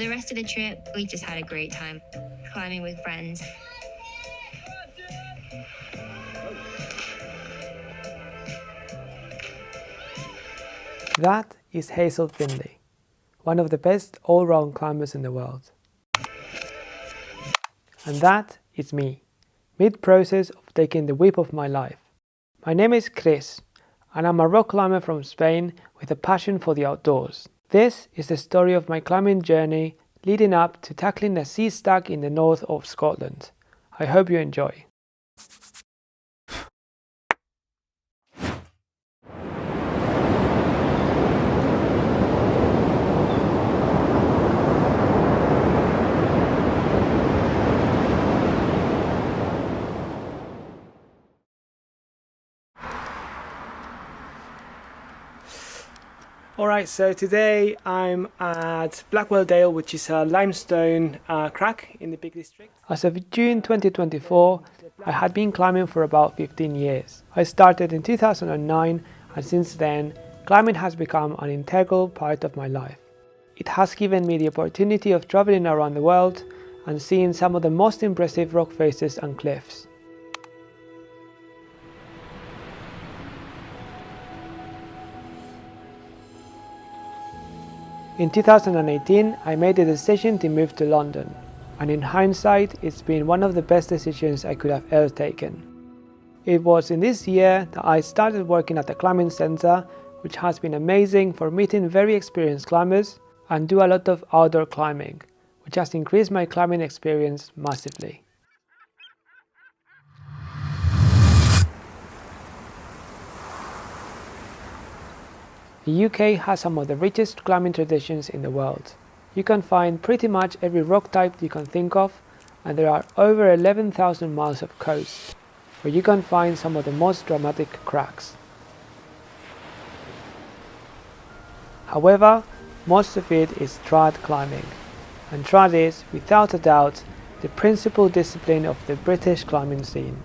the rest of the trip, we just had a great time climbing with friends. That is Hazel Findlay, one of the best all-round climbers in the world. And that is me, mid-process of taking the whip of my life. My name is Cris, and I'm a rock climber from Spain with a passion for the outdoors. This is the story of my climbing journey leading up to tackling a sea stag in the north of Scotland. I hope you enjoy. Alright, so today I'm at Blackwell Dale, which is a limestone crag in the Peak District. As of June 2024, I had been climbing for about 15 years. I started in 2009, and since then, climbing has become an integral part of my life. It has given me the opportunity of traveling around the world and seeing some of the most impressive rock faces and cliffs. In 2018, I made the decision to move to London, and in hindsight, it's been one of the best decisions I could have ever taken. It was in this year that I started working at the climbing centre, which has been amazing for meeting very experienced climbers and do a lot of outdoor climbing, which has increased my climbing experience massively. The UK has some of the richest climbing traditions in the world. You can find pretty much every rock type you can think of, and there are over 11,000 miles of coast, where you can find some of the most dramatic crags. However, most of it is trad climbing, and trad is, without a doubt, the principal discipline of the British climbing scene.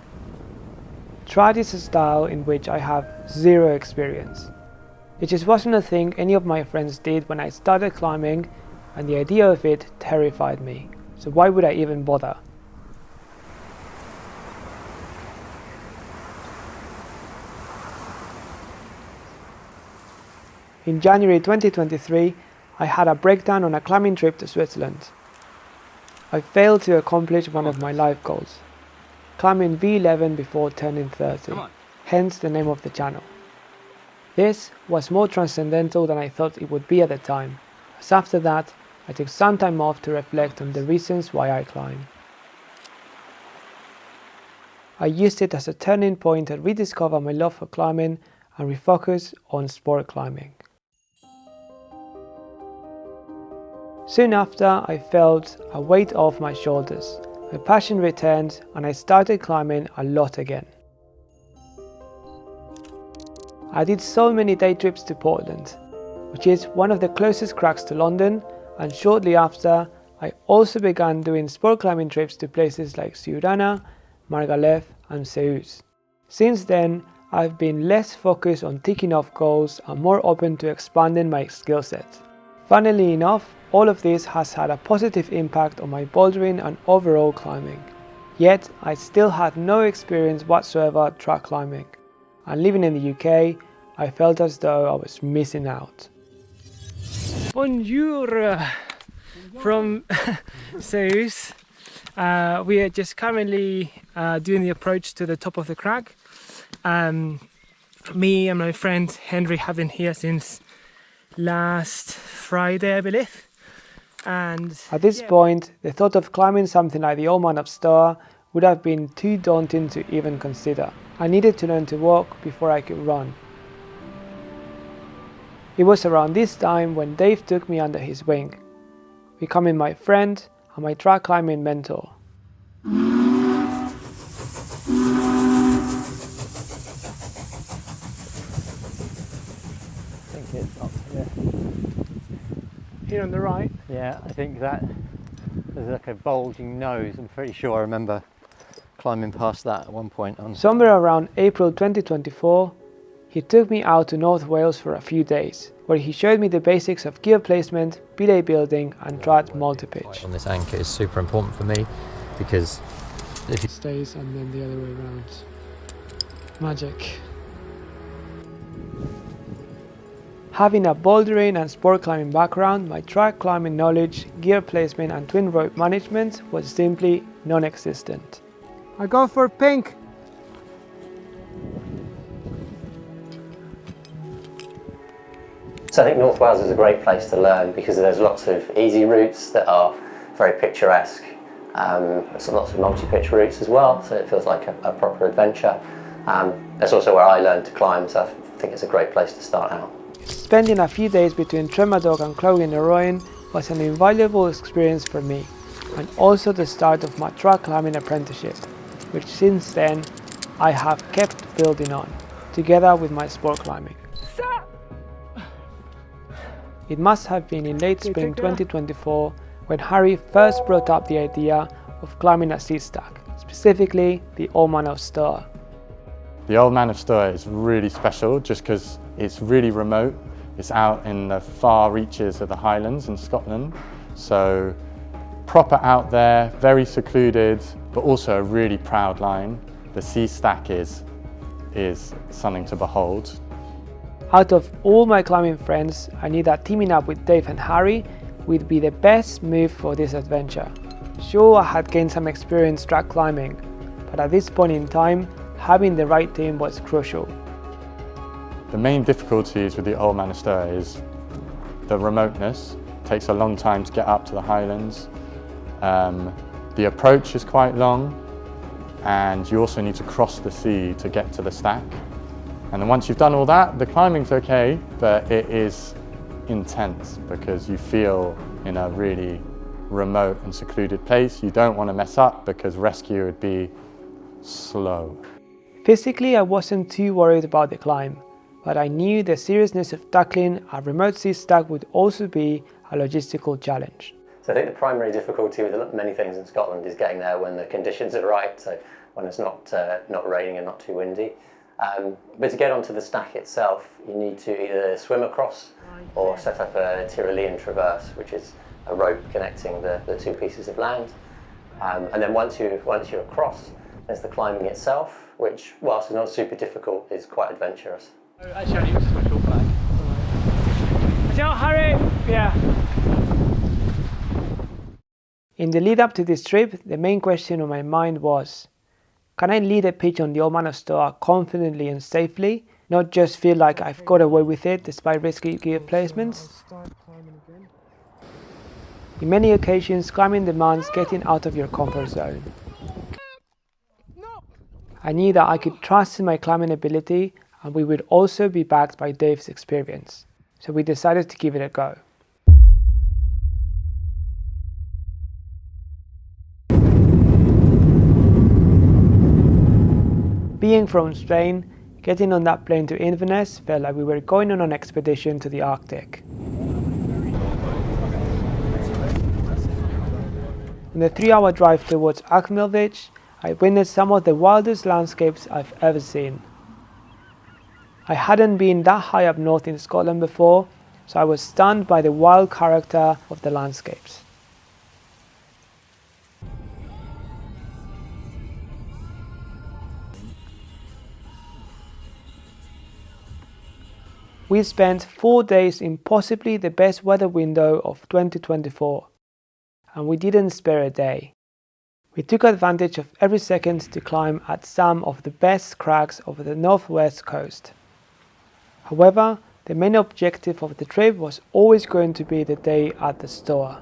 Trad is a style in which I have zero experience. It just wasn't a thing any of my friends did when I started climbing, and the idea of it terrified me, so why would I even bother? In January 2023, I had a breakdown on a climbing trip to Switzerland. I failed to accomplish one of my life goals, climbing V11 before turning 30, hence the name of the channel. This was more transcendental than I thought it would be at the time, as after that I took some time off to reflect on the reasons why I climb. I used it as a turning point to rediscover my love for climbing and refocus on sport climbing. Soon after, I felt a weight off my shoulders, my passion returned, and I started climbing a lot again. I did so many day trips to Portland, which is one of the closest crags to London, and shortly after, I also began doing sport climbing trips to places like Siurana, Margalef and Seus. Since then, I've been less focused on ticking off goals and more open to expanding my skill set. Funnily enough, all of this has had a positive impact on my bouldering and overall climbing. Yet, I still had no experience whatsoever trad climbing. And living in the UK, I felt as though I was missing out. Bonjour from Seus. We are just currently doing the approach to the top of the crag. Me and my friend Henry have been here since last Friday, I believe. And at this point, the thought of climbing something like the Old Man of Stoer would have been too daunting to even consider. I needed to learn to walk before I could run. It was around this time when Dave took me under his wing, becoming my friend and my trad climbing mentor. I think it's up here. Here on the right? Yeah, I think that there's like a bulging nose. I'm pretty sure I remember climbing past that at one point. Somewhere around April 2024, He took me out to North Wales for a few days, where he showed me the basics of gear placement, belay building and trad multi-pitch. On this anchor is super important for me because if It stays and then the other way around. Magic. Having a bouldering and sport climbing background, my track climbing knowledge, gear placement and twin rope management was simply non-existent. I go for pink! So I think North Wales is a great place to learn because there's lots of easy routes that are very picturesque. There's lots of multi-pitch routes as well, so it feels like a proper adventure. That's also where I learned to climb, so I think it's a great place to start out. Spending a few days between Tremadoc and Clogin-Eroin was an invaluable experience for me, and also the start of my track climbing apprenticeship, which since then I have kept building on, together with my sport climbing. It must have been in late spring 2024 when Harry first brought up the idea of climbing a sea stack, specifically the Old Man of Stoer. The Old Man of Stoer is really special just because it's really remote. It's out in the far reaches of the Highlands in Scotland. So proper out there, very secluded, but also a really proud line. The sea stack is something to behold. Out of all my climbing friends, I knew that teaming up with Dave and Harry would be the best move for this adventure. Sure, I had gained some experience track climbing, but at this point in time, having the right team was crucial. The main difficulties with the Old Man of Stoer is the remoteness. It takes a long time to get up to the Highlands. The approach is quite long, and you also need to cross the sea to get to the stack. And then once you've done all that, the climbing's okay, but it is intense because you feel in a really remote and secluded place. You don't want to mess up because rescue would be slow. Physically, I wasn't too worried about the climb, but I knew the seriousness of tackling a remote sea stack would also be a logistical challenge. So I think the primary difficulty with many things in Scotland is getting there when the conditions are right, so when it's not raining and not too windy. But to get onto the stack itself, you need to either swim across or set up a Tyrolean traverse, which is a rope connecting the two pieces of land. And then once you're across, there's the climbing itself, which, whilst it's not super difficult, is quite adventurous. Actually, I need to switch your flag. Watch out, Harry! Yeah. In the lead up to this trip, the main question on my mind was, can I lead a pitch on the Old Man of Stoer confidently and safely, not just feel like I've got away with it despite risky gear placements? In many occasions, climbing demands getting out of your comfort zone. I knew that I could trust in my climbing ability and we would also be backed by Dave's experience, so we decided to give it a go. Being from Spain, getting on that plane to Inverness felt like we were going on an expedition to the Arctic. On the 3-hour drive towards Achmelvich, I witnessed some of the wildest landscapes I've ever seen. I hadn't been that high up north in Scotland before, so I was stunned by the wild character of the landscapes. We spent 4 days in possibly the best weather window of 2024, and we didn't spare a day. We took advantage of every second to climb at some of the best crags of the northwest coast. However, the main objective of the trip was always going to be the day at the Stoer.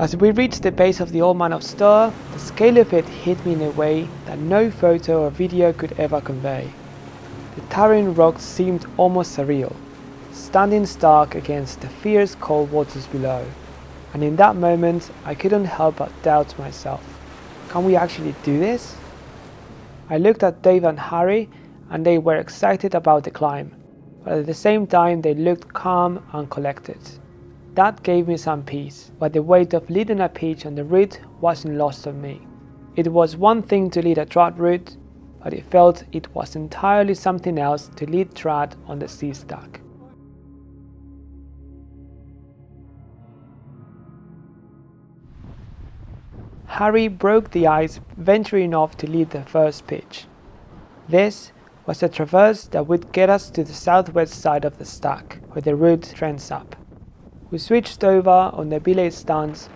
As we reached the base of the Old Man of Stoer, the scale of it hit me in a way that no photo or video could ever convey. The towering rocks seemed almost surreal, standing stark against the fierce cold waters below. And in that moment, I couldn't help but doubt myself. Can we actually do this? I looked at Dave and Harry, and they were excited about the climb, but at the same time they looked calm and collected. That gave me some peace, but the weight of leading a pitch on the route wasn't lost on me. It was one thing to lead a trad route, but it felt it was entirely something else to lead trad on the sea stack. Harry broke the ice, venturing off to lead the first pitch. This was a traverse that would get us to the southwest side of the stack, where the route trends up. We switched over on the belay stance,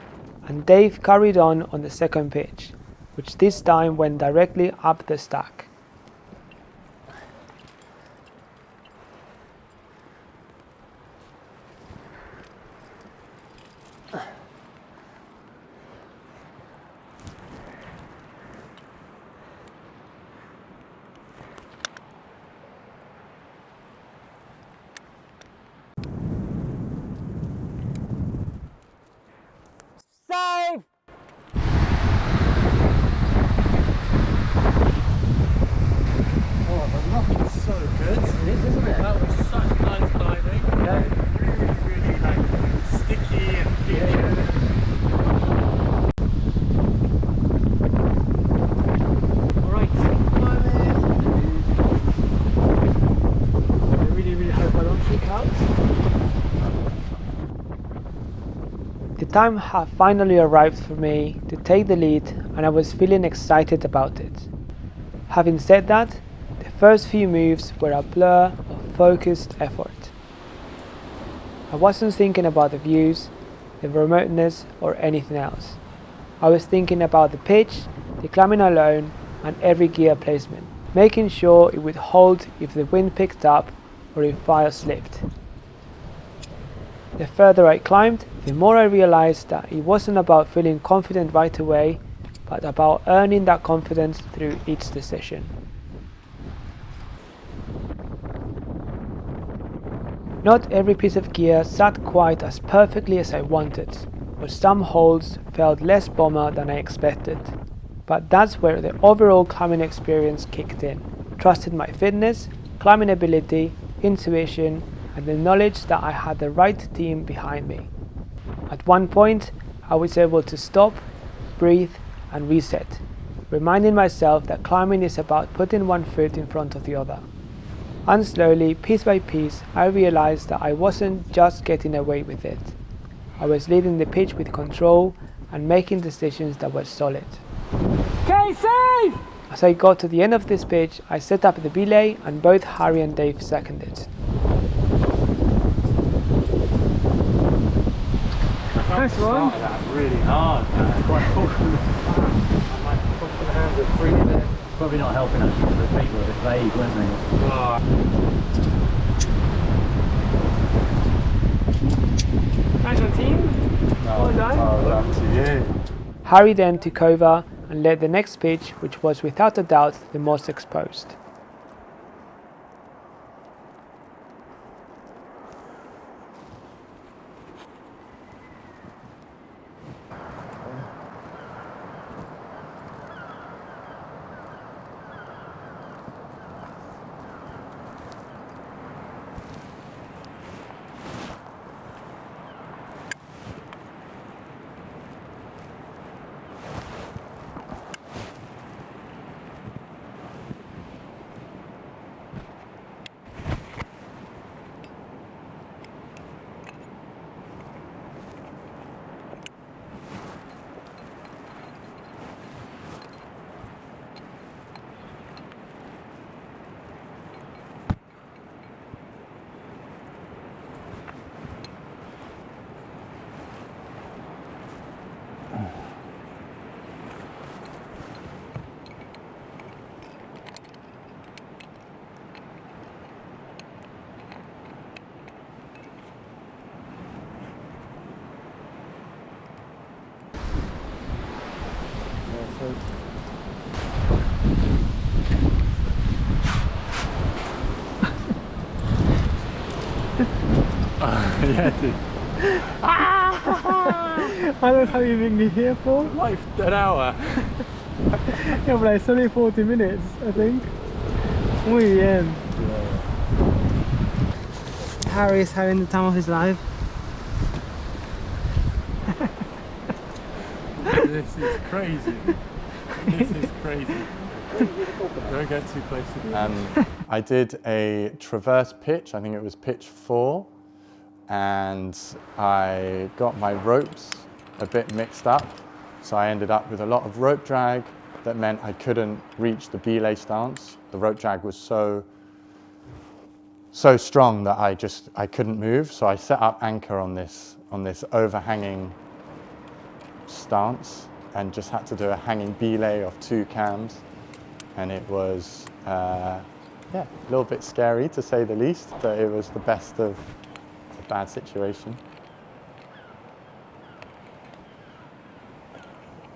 and Dave carried on the second pitch, which this time went directly up the stack. Save! Oh, the rock is so good. It is, isn't it? That was such nice climbing. Yeah. Really like sticky and peachy. Alright, climbing. I really hope I don't freak out. The time had finally arrived for me to take the lead, and I was feeling excited about it. Having said that, the first few moves were a blur of focused effort. I wasn't thinking about the views, the remoteness, or anything else. I was thinking about the pitch, the climbing alone, and every gear placement, making sure it would hold if the wind picked up or if fire slipped. The further I climbed, the more I realized that it wasn't about feeling confident right away, but about earning that confidence through each decision. Not every piece of gear sat quite as perfectly as I wanted, or some holds felt less bomber than I expected. But that's where the overall climbing experience kicked in. Trusted my fitness, climbing ability, intuition, and the knowledge that I had the right team behind me. At one point, I was able to stop, breathe, and reset, reminding myself that climbing is about putting one foot in front of the other. And slowly, piece by piece, I realized that I wasn't just getting away with it. I was leading the pitch with control and making decisions that were solid. Casey! As I got to the end of this pitch, I set up the belay and both Harry and Dave seconded. Nice one. That really hard, man. Quite cool. I might put the hands of free there. Probably not helping actually because the feet were a bit vague, weren't they? Oh. Nice one, team. Well done. Well done to you. Harry then took over and led the next pitch, which was without a doubt the most exposed. episode. Yeah, dude. I don't know how you bring me here for. Like an hour. Yeah, but it's only 40 minutes, I think. Muy bien. Harry's having the time of his life. This is crazy. This is crazy. Don't get too close to the I did a traverse pitch, I think it was pitch 4, and I got my ropes a bit mixed up, so I ended up with a lot of rope drag. That meant I couldn't reach the belay stance. The rope drag was so strong that I couldn't move, so I set up anchor on this overhanging stance and just had to do a hanging belay of 2 cams, and it was yeah, a little bit scary to say the least, but it was the best of a bad situation.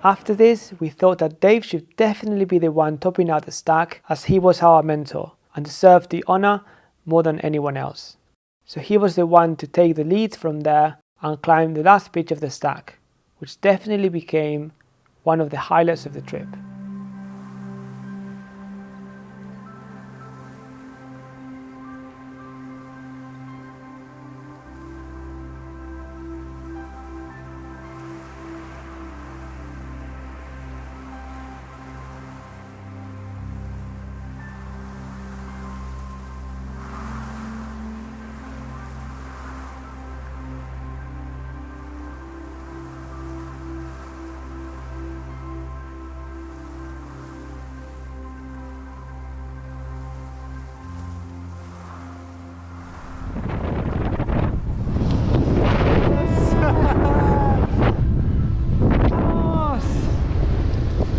After this, we thought that Dave should definitely be the one topping out the stack, as he was our mentor and deserved the honour more than anyone else. So he was the one to take the lead from there and climb the last pitch of the stack, which definitely became one of the highlights of the trip.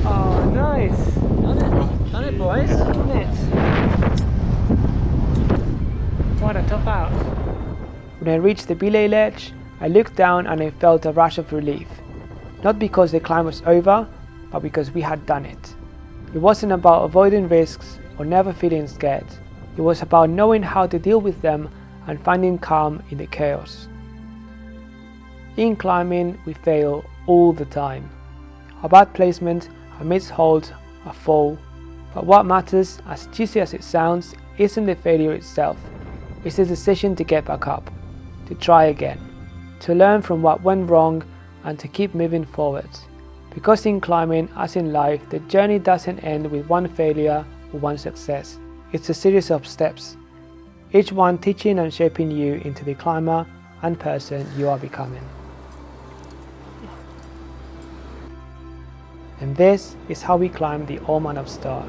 Oh, nice! Done it, boys! Done it! What a top out! When I reached the belay ledge, I looked down and I felt a rush of relief. Not because the climb was over, but because we had done it. It wasn't about avoiding risks or never feeling scared. It was about knowing how to deal with them and finding calm in the chaos. In climbing, we fail all the time. A bad placement, a missed hold, a fall. But what matters, as cheesy as it sounds, isn't the failure itself. It's the decision to get back up, to try again, to learn from what went wrong and to keep moving forward. Because in climbing, as in life, the journey doesn't end with one failure or one success. It's a series of steps, each one teaching and shaping you into the climber and person you are becoming. And this is how we climb the Old Man of Stoer.